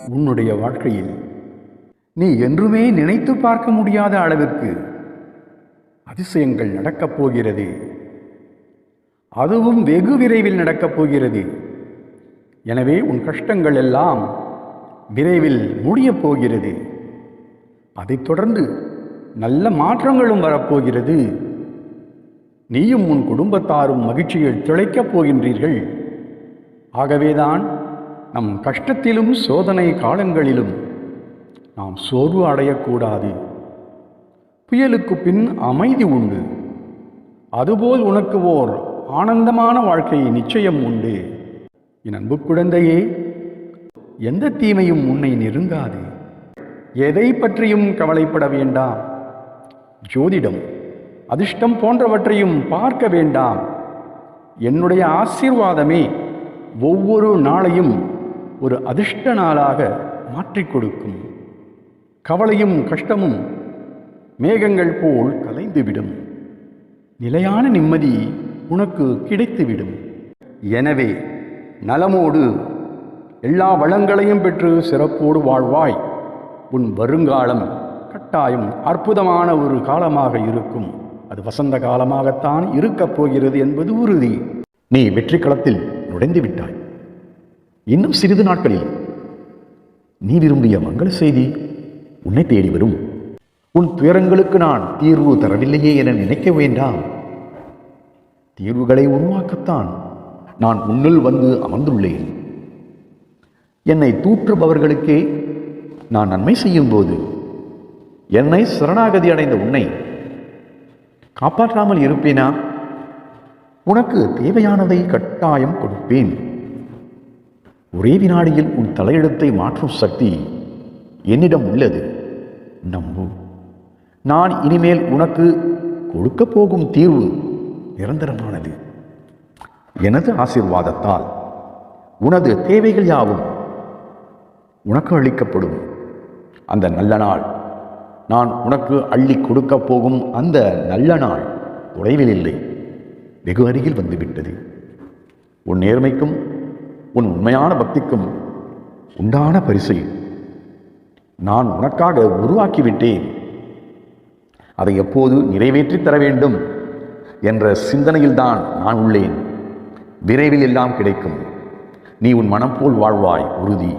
உன்னுடைய வாழ்க்கையில் நீ என்றுமே நினைத்து பார்க்க முடியாத அளவிற்கு அதிசயங்கள் நடக்கப் போகிறது. அதுவும் வெகு விரைவில் நடக்கப் போகிறது. எனவே உன் கஷ்டங்கள் எல்லாம் விரைவில் முடியப் போகிறது. அதைத் தொடர்ந்து நல்ல மாற்றங்களும் வரப்போகிறது. நீயும் உன் குடும்பத்தாரும் மகிழ்ச்சியில் திளைக்கப் போகின்றீர்கள். ஆகவேதான் நம் கஷ்டத்திலும் சோதனை காலங்களிலும் நாம் சோர்வு அடையக்கூடாது. புயலுக்கு பின் அமைதி உண்டு. அதுபோல் உனக்கு ஓர் ஆனந்தமான வாழ்க்கை நிச்சயம் உண்டு. என் அன்பு குழந்தையே, எந்த தீமையும் உன்னை நெருங்காது. எதை பற்றியும் கவலைப்பட வேண்டாம். ஜோதிடம், அதிர்ஷ்டம் போன்றவற்றையும் பார்க்க வேண்டாம். என்னுடைய ஆசீர்வாதமே ஒவ்வொரு நாளையும் ஒரு அதிர்ஷ்ட நாளாக மாற்றிக் கொடுக்கும். கவலையும் கஷ்டமும் மேகங்கள் போல் கலைந்துவிடும். நிலையான நிம்மதி உனக்கு கிடைத்துவிடும். எனவே நலமோடு எல்லா வளங்களையும் பெற்று சிறப்போடு வாழ்வாய். உன் வருங்காலம் கட்டாயம் அற்புதமான ஒரு காலமாக இருக்கும். அது வசந்த காலமாகத்தான் இருக்கப் போகிறது என்பது உறுதி. நீ வெற்றி களத்தில் நுழைந்து விட்டாய். இன்னும் சிறிது நாட்களில் நீ விரும்பிய மங்கள செய்தி உன்னை தேடி வரும். உன் துயரங்களுக்கு நான் தீர்வு தரவில்லையே என நினைக்க வேண்டாம். தீர்வுகளை உருவாக்கத்தான் நான் உன்னுள் வந்து அமர்ந்துள்ளேன். என்னை தூற்றுபவர்களுக்கே நான் நன்மை செய்யும் போது என்னை சரணாகதி அடைந்த உன்னை காப்பாற்றாமல் இருப்பேனா? உனக்கு தேவையானதை கட்டாயம் கொடுப்பேன். ஒரே வினாடியில் உன் தலையெழுத்தை மாற்றும் சக்தி என்னிடம் உள்ளது. நம்பு. நான் இனிமேல் உனக்கு கொடுக்க போகும் தீர்வு நிரந்தரமானது. எனது ஆசீர்வாதத்தால் உனது தேவைகள் யாவும் உனக்கு அளிக்கப்படும். அந்த நல்ல நாள், நான் உனக்கு அள்ளி கொடுக்க போகும் அந்த நல்ல நாள் தொலைவில் இல்லை, வெகு அருகில் வந்துவிட்டது. உன் நேர்மைக்கும் உன் உண்மையான பக்திக்கும் உண்டான பரிசை நான் உனக்காக உருவாக்கிவிட்டேன். அதை எப்போது நிறைவேற்றித் தர வேண்டும் என்ற சிந்தனையில்தான் நான் உள்ளேன். விரைவில் எல்லாம் கிடைக்கும். நீ உன் மனம் போல் வாழ்வாய், உறுதி.